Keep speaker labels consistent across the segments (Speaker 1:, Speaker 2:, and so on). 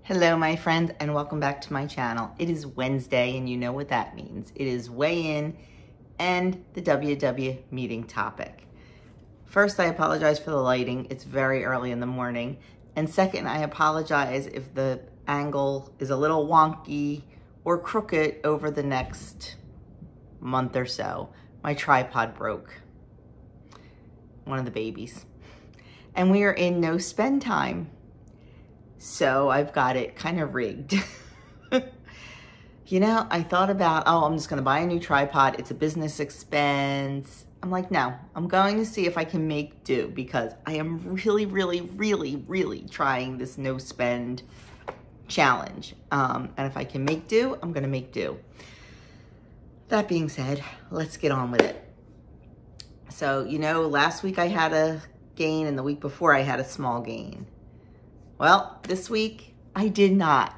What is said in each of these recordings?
Speaker 1: Hello, my friends, and welcome back to my channel. It is Wednesday, and you know what that means. It is weigh-in and the WW meeting topic. First, I apologize for the lighting. It's very early in the morning. And second, I apologize if the angle is a little wonky or crooked over the next month or so. My tripod broke. One of the babies. And we are in no spend time. So I've got it kind of rigged. You know, I thought about, I'm just gonna buy a new tripod. It's a business expense. I'm like, no, I'm going to see if I can make do because I am really trying this no spend challenge. And if I can make do, I'm gonna make do. That being said, let's get on with it. So, you know, last week I had a gain and the week before I had a small gain. Well, this week I did not.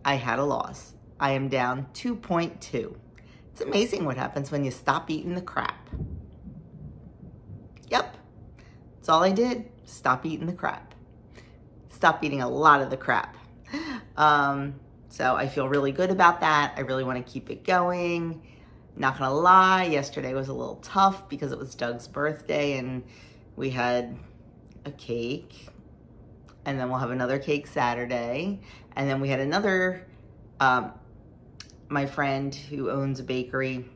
Speaker 1: I had a loss. I am down 2.2. It's amazing what happens when you stop eating the crap. Yep, that's all I did. Stop eating the crap. Stop eating a lot of the crap. So I feel really good about that. I really want to keep it going. Not gonna lie, yesterday was a little tough because it was Doug's birthday and we had a cake. And then we'll have another cake Saturday. And then we had another, my friend who owns a bakery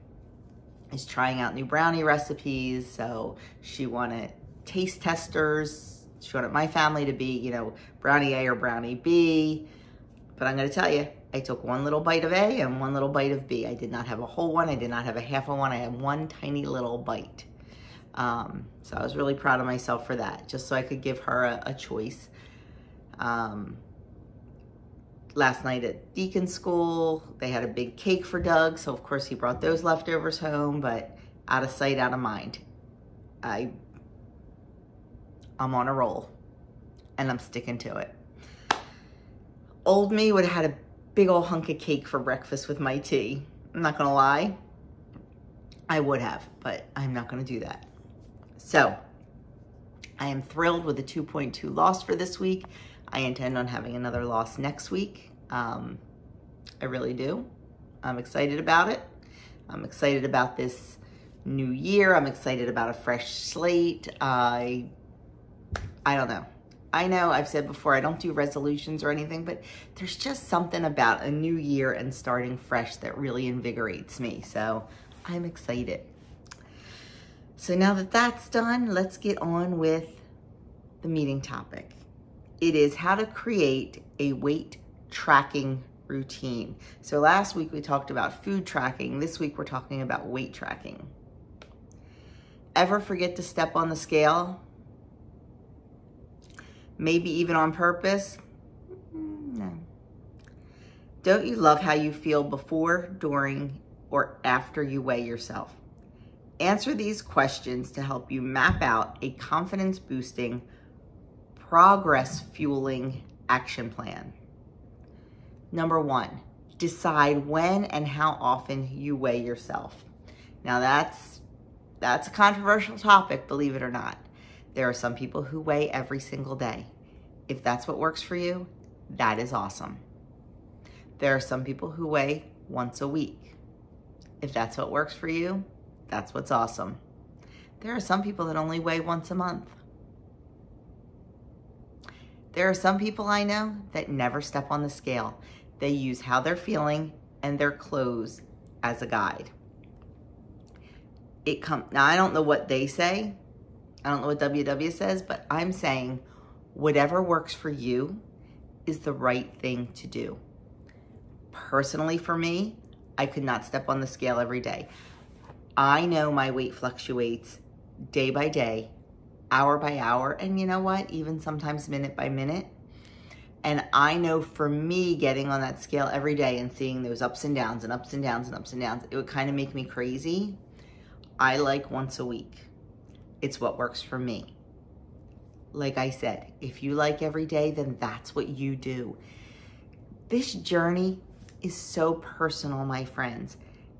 Speaker 1: is trying out new brownie recipes. So she wanted taste testers. She wanted my family to be, you know, brownie A or brownie B. But I'm gonna tell you, I took one little bite of A and one little bite of B. I did not have a whole one. I did not have a half of one. I had one tiny little bite. So I was really proud of myself for that, just so I could give her a choice. Last night at Deacon School, they had a big cake for Doug. So of course he brought those leftovers home, but out of sight, out of mind. I'm on a roll and I'm sticking to it. Old me would have had a big old hunk of cake for breakfast with my tea. I'm not gonna lie. I would have, but I'm not gonna do that. So I am thrilled with the 2.2 loss for this week. I intend on having another loss next week. I really do. I'm excited about it. I'm excited about this new year. I'm excited about a fresh slate. I don't know. I know I've said before, I don't do resolutions or anything, but there's just something about a new year and starting fresh that really invigorates me. So I'm excited. So now that that's done, let's get on with the meeting topic. It is how to create a weight tracking routine. So last week we talked about food tracking. This week we're talking about weight tracking. Ever forget to step on the scale? Maybe even on purpose? No. Don't you love how you feel before, during, or after you weigh yourself? Answer these questions to help you map out a confidence-boosting, progress-fueling action plan. Number 1, decide when and how often you weigh yourself. Now that's a controversial topic, believe it or not. There are some people who weigh every single day. If that's what works for you, that is awesome. There are some people who weigh once a week. If that's what works for you, that's what's awesome. There are some people that only weigh once a month. There are some people I know that never step on the scale. They use how they're feeling and their clothes as a guide. Now, I don't know what they say. I don't know what WW says, but I'm saying whatever works for you is the right thing to do. Personally, for me, I could not step on the scale every day. I know my weight fluctuates day by day, hour by hour, and you know what? Even sometimes minute by minute. And I know for me, getting on that scale every day and seeing those ups and downs and ups and downs and ups and downs, it would kind of make me crazy. I like once a week. It's what works for me. Like I said, if you like every day, then that's what you do. This journey is so personal, my friends.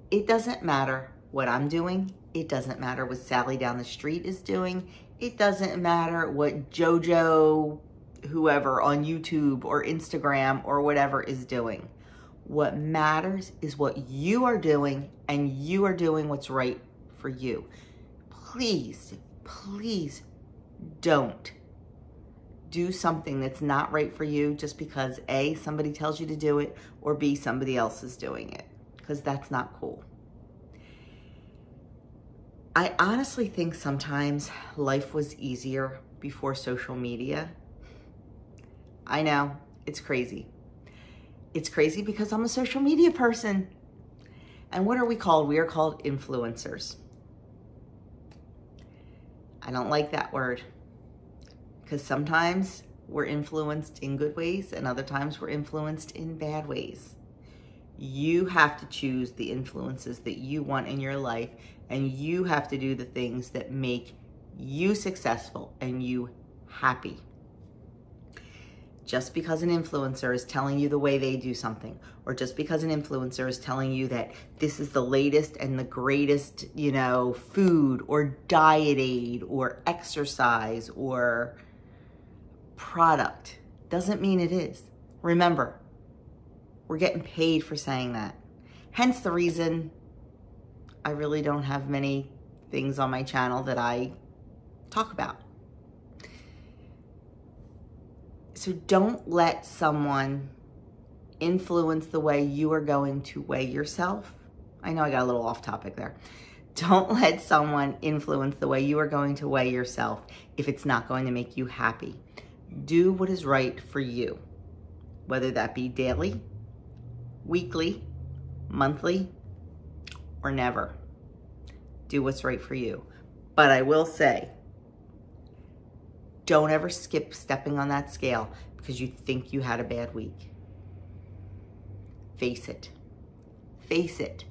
Speaker 1: It doesn't matter what I'm doing. It doesn't matter what Sally down the street is doing. It doesn't matter what JoJo whoever on YouTube or Instagram or whatever is doing. What matters is what you are doing, and you are doing what's right for you. Please, please don't do something that's not right for you just because A, somebody tells you to do it, or B, somebody else is doing it, because that's not cool. I honestly think sometimes life was easier before social media. I know, it's crazy. It's crazy because I'm a social media person. And what are we called? We are called influencers. I don't like that word, because sometimes we're influenced in good ways and other times we're influenced in bad ways. You have to choose the influences that you want in your life, and you have to do the things that make you successful and you happy. Just because an influencer is telling you the way they do something, or just because an influencer is telling you that this is the latest and the greatest, food or diet aid or exercise or product, doesn't mean it is. Remember, we're getting paid for saying that. Hence the reason I really don't have many things on my channel that I talk about. So don't let someone influence the way you are going to weigh yourself. I know I got a little off topic there. Don't let someone influence the way you are going to weigh yourself if it's not going to make you happy. Do what is right for you, whether that be daily, weekly, monthly, or never. Do what's right for you. But I will say, don't ever skip stepping on that scale because you think you had a bad week. Face it. Face it.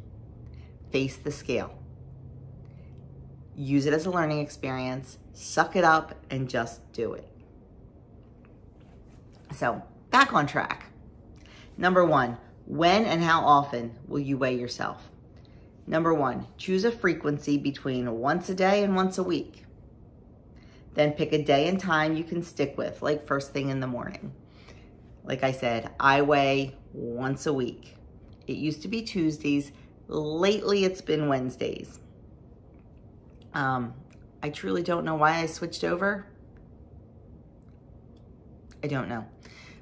Speaker 1: Face the scale. Use it as a learning experience. Suck it up and just do it. So, back on track. Number 1, when and how often will you weigh yourself? Number 1, choose a frequency between once a day and once a week. Then pick a day and time you can stick with, like first thing in the morning. Like I said, I weigh once a week. It used to be Tuesdays. Lately, it's been Wednesdays. I truly don't know why I switched over. I don't know.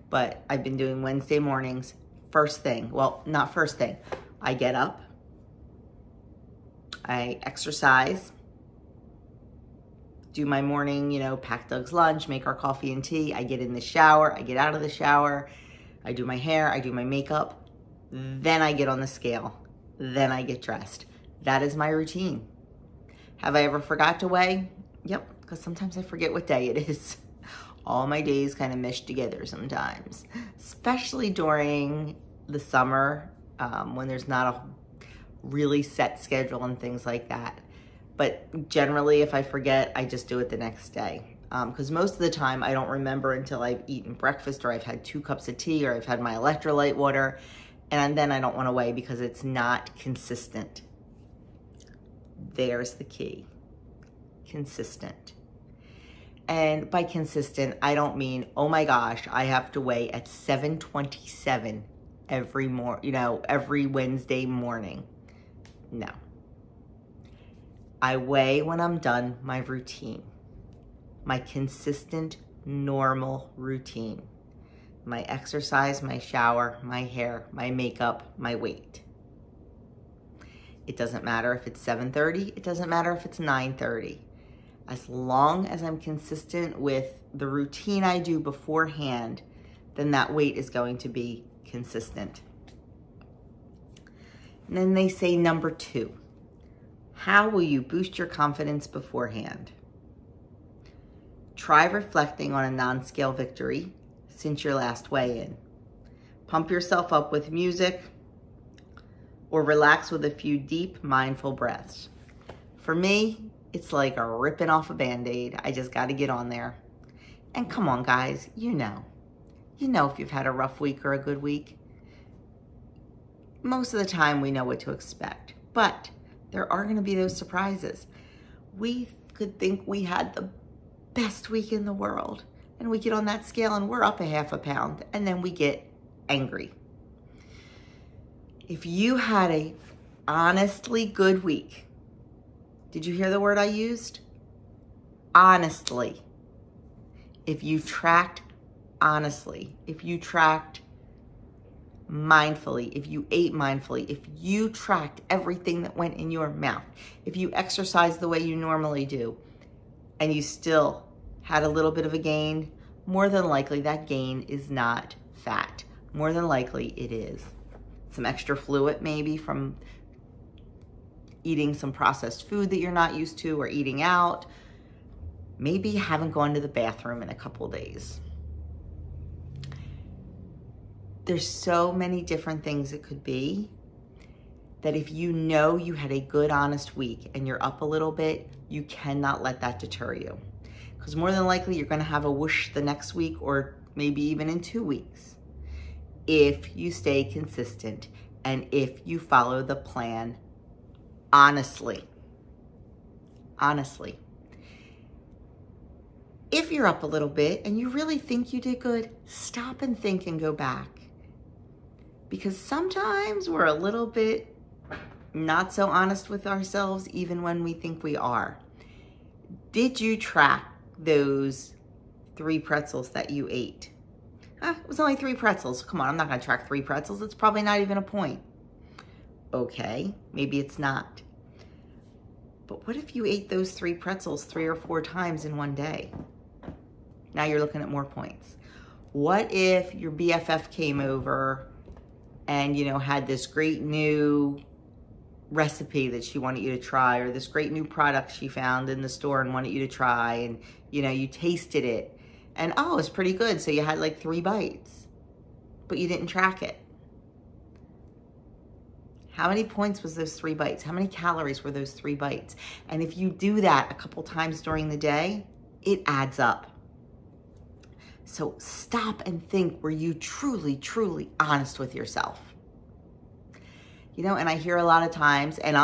Speaker 1: But I've been doing Wednesday mornings first thing. Well, not first thing. I get up. I exercise. Do my morning, pack Doug's lunch, make our coffee and tea. I get in the shower. I get out of the shower. I do my hair. I do my makeup. Then I get on the scale. Then I get dressed. That is my routine. Have I ever forgot to weigh? Yep, because sometimes I forget what day it is. All my days kind of mesh together sometimes, especially during the summer when there's not a really set schedule and things like that. But generally, if I forget, I just do it the next day. Because most of the time, I don't remember until I've eaten breakfast or I've had 2 cups of tea or I've had my electrolyte water. And then I don't want to weigh because it's not consistent. There's the key. Consistent. And by consistent, I don't mean, oh my gosh, I have to weigh at 7:27 every Wednesday morning. No. I weigh when I'm done my routine. My consistent, normal routine. My exercise, my shower, my hair, my makeup, my weight. It doesn't matter if it's 7:30. It doesn't matter if it's 9:30. As long as I'm consistent with the routine I do beforehand, then that weight is going to be consistent. And then they say number 2, how will you boost your confidence beforehand? Try reflecting on a non-scale victory since your last weigh-in. Pump yourself up with music or relax with a few deep, mindful breaths. For me, it's like a ripping off a Band-Aid. I just got to get on there. And come on, guys, you know if you've had a rough week or a good week. Most of the time, we know what to expect. But there are going to be those surprises. We could think we had the best week in the world. and we get on that scale and we're up a half a pound, and then we get angry. If you had a honestly good week, did you hear the word I used? Honestly. If you tracked honestly, if you tracked mindfully, if you ate mindfully, if you tracked everything that went in your mouth, if you exercised the way you normally do, and you still had a little bit of a gain, more than likely that gain is not fat. More than likely it is some extra fluid, maybe from eating some processed food that you're not used to, or eating out. Maybe you haven't gone to the bathroom in a couple of days. There's so many different things it could be that if you know you had a good, honest week and you're up a little bit, you cannot let that deter you. Because more than likely you're gonna have a whoosh the next week, or maybe even in 2 weeks, if you stay consistent and if you follow the plan honestly. Honestly. If you're up a little bit and you really think you did good, stop and think and go back. Because sometimes we're a little bit not so honest with ourselves, even when we think we are. Did you track those 3 pretzels that you ate? It was only 3 pretzels. Come on, I'm not gonna track 3 pretzels. It's probably not even a point. Okay, maybe it's not. But what if you ate those 3 pretzels 3 or 4 times in one day? Now you're looking at more points. What if your BFF came over and, had this great new recipe that she wanted you to try, or this great new product she found in the store and wanted you to try, and, you tasted it, and oh, it's pretty good. So you had like 3 bites, but you didn't track it. How many points was those 3 bites? How many calories were those 3 bites? And if you do that a couple times during the day, it adds up. So stop and think, were you truly, truly honest with yourself? And I hear a lot of times, and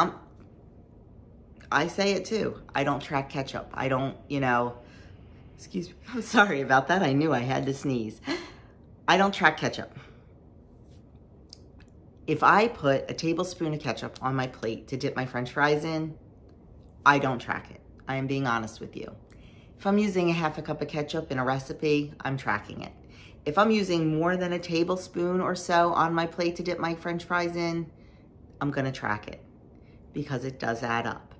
Speaker 1: I say it too, I don't track ketchup. I don't, excuse me, I'm sorry about that. I knew I had to sneeze. I don't track ketchup. If I put a tablespoon of ketchup on my plate to dip my French fries in, I don't track it. I am being honest with you. If I'm using a half a cup of ketchup in a recipe, I'm tracking it. If I'm using more than a tablespoon or so on my plate to dip my French fries in, I'm gonna track it because it does add up.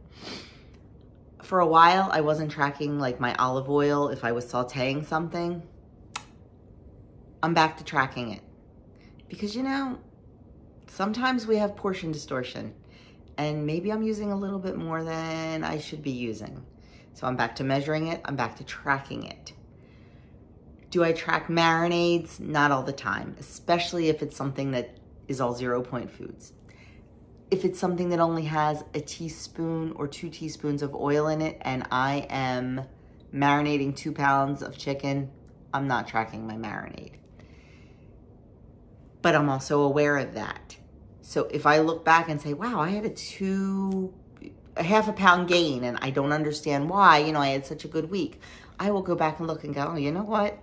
Speaker 1: For a while, I wasn't tracking like my olive oil if I was sauteing something. I'm back to tracking it because sometimes we have portion distortion, and maybe I'm using a little bit more than I should be using. So I'm back to measuring it, I'm back to tracking it. Do I track marinades? Not all the time, especially if it's something that is all 0-point foods. If it's something that only has a teaspoon or 2 teaspoons of oil in it, and I am marinating 2 pounds of chicken, I'm not tracking my marinade. But I'm also aware of that. So if I look back and say, wow, I had a half a pound gain and I don't understand why, I had such a good week, I will go back and look and go, oh, you know what?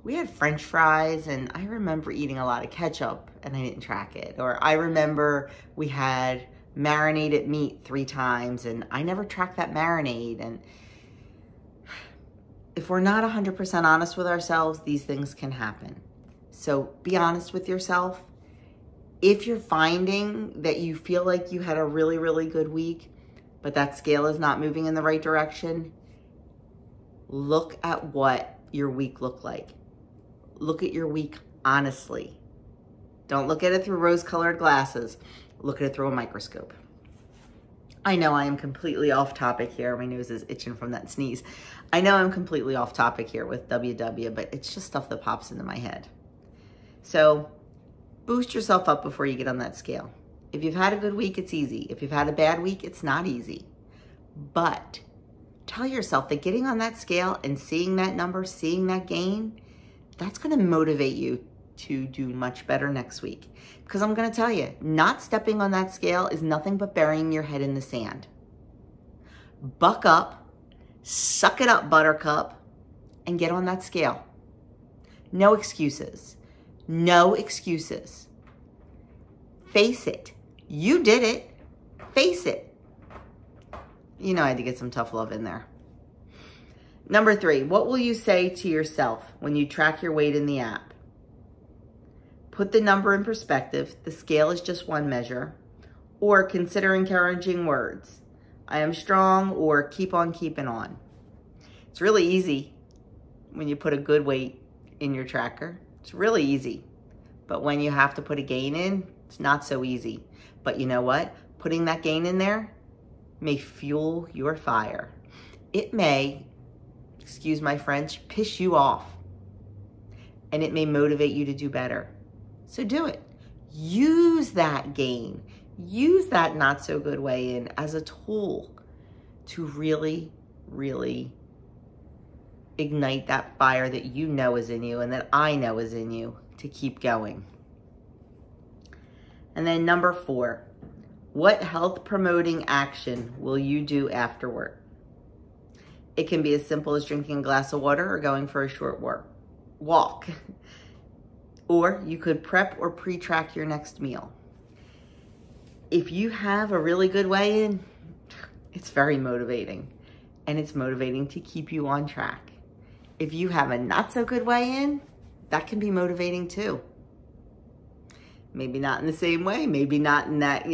Speaker 1: We had French fries and I remember eating a lot of ketchup and I didn't track it. Or I remember we had marinated meat 3 times and I never tracked that marinade. And if we're not 100% honest with ourselves, these things can happen. So be honest with yourself. If you're finding that you feel like you had a really, really good week, but that scale is not moving in the right direction, look at what your week looked like. Look at your week honestly. Don't look at it through rose-colored glasses. Look at it through a microscope. I know I am completely off topic here. My nose is itching from that sneeze. I know I'm completely off topic here with WW, but it's just stuff that pops into my head. So boost yourself up before you get on that scale. If you've had a good week, it's easy. If you've had a bad week, it's not easy. But tell yourself that getting on that scale and seeing that number, seeing that gain, that's gonna motivate you to do much better next week. Because I'm gonna tell you, not stepping on that scale is nothing but burying your head in the sand. Buck up, suck it up, buttercup, and get on that scale. No excuses. No excuses. Face it. You did it. Face it. You know I had to get some tough love in there. Number 3, what will you say to yourself when you track your weight in the app? Put the number in perspective. The scale is just one measure. Or consider encouraging words. I am strong, or keep on keeping on. It's really easy when you put a good weight in your tracker. It's really easy. But when you have to put a gain in, it's not so easy. But you know what? Putting that gain in there may fuel your fire. It may, excuse my French, piss you off. And it may motivate you to do better. So do it. Use that gain. Use that not so good way in as a tool to really, really ignite that fire that you know is in you and that I know is in you to keep going. And then number 4, what health promoting action will you do afterward? It can be as simple as drinking a glass of water or going for a short walk. Or you could prep or pre-track your next meal. If you have a really good way in, it's very motivating. And it's motivating to keep you on track. If you have a not so good way in, that can be motivating too. Maybe not in the same way, maybe not in that,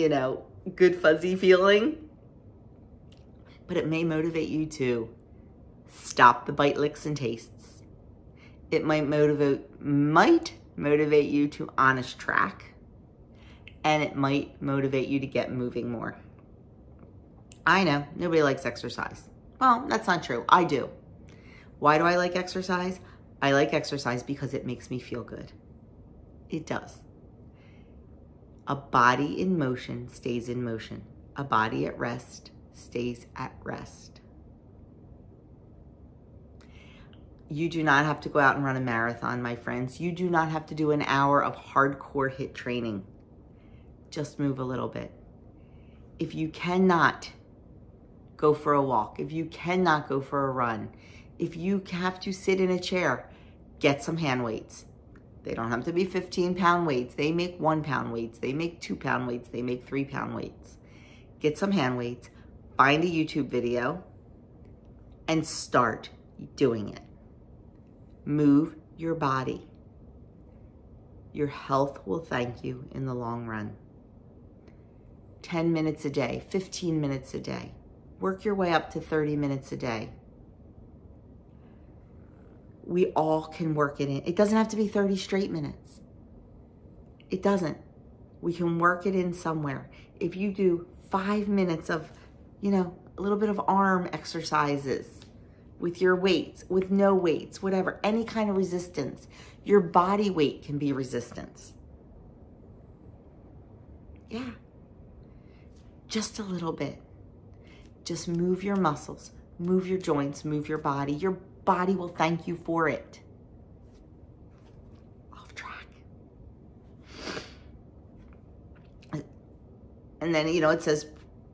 Speaker 1: good fuzzy feeling. But it may motivate you to stop the bite, licks, and tastes. It might motivate you to honest track. And it might motivate you to get moving more. I know, nobody likes exercise. Well, that's not true. I do. Why do I like exercise? I like exercise because it makes me feel good. It does. A body in motion stays in motion. A body at rest stays at rest. You do not have to go out and run a marathon, my friends. You do not have to do an hour of hardcore HIIT training. Just move a little bit. If you cannot go for a walk, if you cannot go for a run, if you have to sit in a chair, get some hand weights. They don't have to be 15-pound weights. They make 1-pound weights. They make 2-pound weights. They make 3-pound weights. Get some hand weights, find a YouTube video, and start doing it. Move your body. Your health will thank you in the long run. 10 minutes a day, 15 minutes a day. Work your way up to 30 minutes a day. We all can work it in. It doesn't have to be 30 straight minutes. It doesn't. We can work it in somewhere. If you do 5 minutes of, a little bit of arm exercises with your weights, with no weights, whatever, any kind of resistance. Your body weight can be resistance. Yeah. Just a little bit. Just move your muscles, move your joints, move your body. Your body will thank you for it. Off track. And then, it says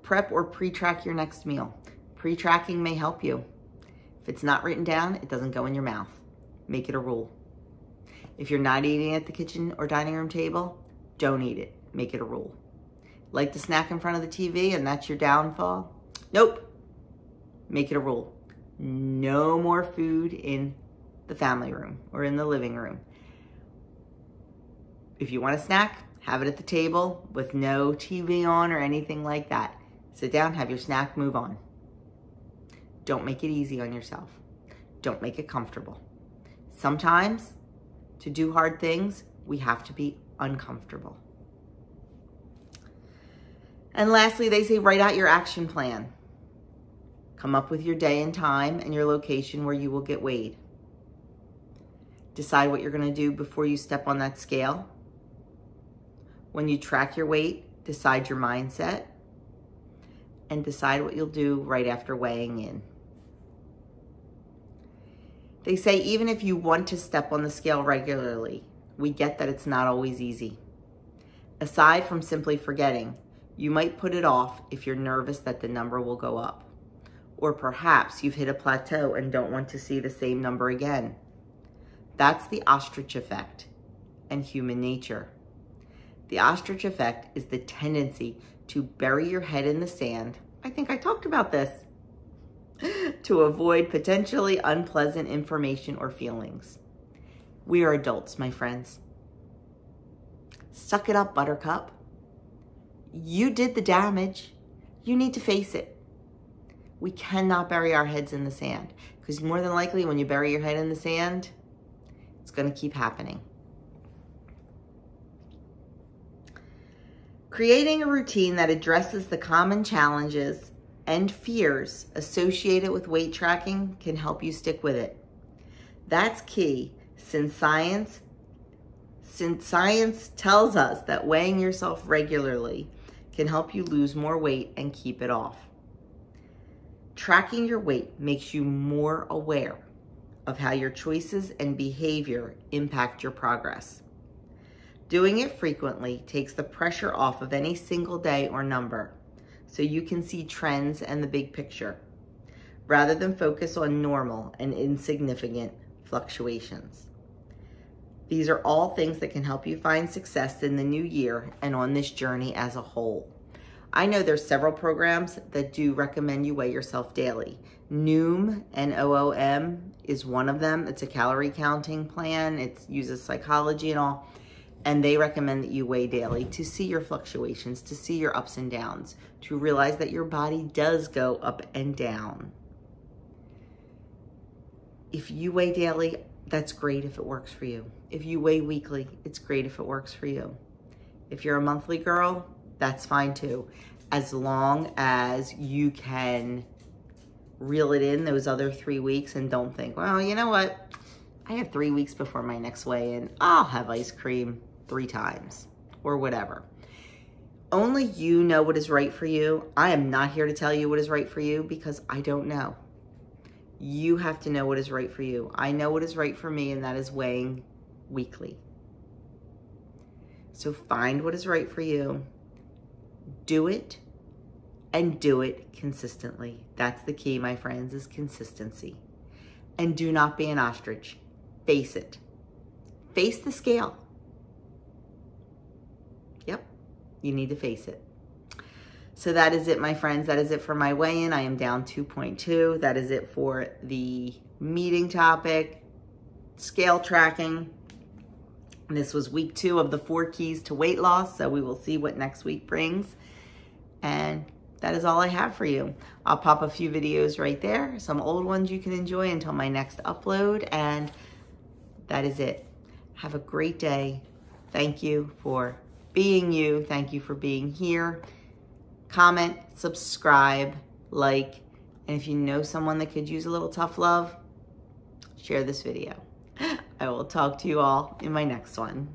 Speaker 1: prep or pre-track your next meal. Pre-tracking may help you. If it's not written down, it doesn't go in your mouth. Make it a rule. If you're not eating at the kitchen or dining room table, don't eat it. Make it a rule. Like to snack in front of the TV and that's your downfall? Nope. Make it a rule. No more food in the family room or in the living room. If you want a snack, have it at the table with no TV on or anything like that. Sit down, have your snack, move on. Don't make it easy on yourself. Don't make it comfortable. Sometimes, to do hard things, we have to be uncomfortable. And lastly, they say write out your action plan. Come up with your day and time and your location where you will get weighed. Decide what you're going to do before you step on that scale. When you track your weight, decide your mindset and decide what you'll do right after weighing in. They say even if you want to step on the scale regularly, we get that it's not always easy. Aside from simply forgetting, you might put it off if you're nervous that the number will go up, Or perhaps you've hit a plateau and don't want to see the same number again. That's the ostrich effect and human nature. The ostrich effect is the tendency to bury your head in the sand. I think I talked about this. To avoid potentially unpleasant information or feelings. We are adults, my friends. Suck it up, Buttercup. You did the damage. You need to face it. We cannot bury our heads in the sand, because more than likely when you bury your head in the sand, it's going to keep happening. Creating a routine that addresses the common challenges and fears associated with weight tracking can help you stick with it. That's key, since science tells us that weighing yourself regularly can help you lose more weight and keep it off. Tracking your weight makes you more aware of how your choices and behavior impact your progress. Doing it frequently takes the pressure off of any single day or number, so you can see trends and the big picture, rather than focus on normal and insignificant fluctuations. These are all things that can help you find success in the new year and on this journey as a whole. I know there's several programs that do recommend you weigh yourself daily. Noom, N-O-O-M, is one of them. It's a calorie counting plan. It uses psychology and all. And they recommend that you weigh daily to see your fluctuations, to see your ups and downs, to realize that your body does go up and down. If you weigh daily, that's great if it works for you. If you weigh weekly, it's great if it works for you. If you're a monthly girl, that's fine too, as long as you can reel it in those other 3 weeks and don't think, well, you know what? I have 3 weeks before my next weigh-in. I'll have ice cream 3 times or whatever. Only you know what is right for you. I am not here to tell you what is right for you because I don't know. You have to know what is right for you. I know what is right for me, and that is weighing weekly. So find what is right for you. Do it, and do it consistently. That's the key, my friends, is consistency. And do not be an ostrich. Face it. Face the scale. Yep, you need to face it. So that is it, my friends. That is it for my weigh-in. I am down 2.2. That is it for the meeting topic, scale tracking. And this was week 2 of the 4 keys to weight loss. So we will see what next week brings. And that is all I have for you. I'll pop a few videos right there, some old ones you can enjoy until my next upload. And that is it. Have a great day. Thank you for being you. Thank you for being here. Comment, subscribe, like, and if you know someone that could use a little tough love, share this video. I will talk to you all in my next one.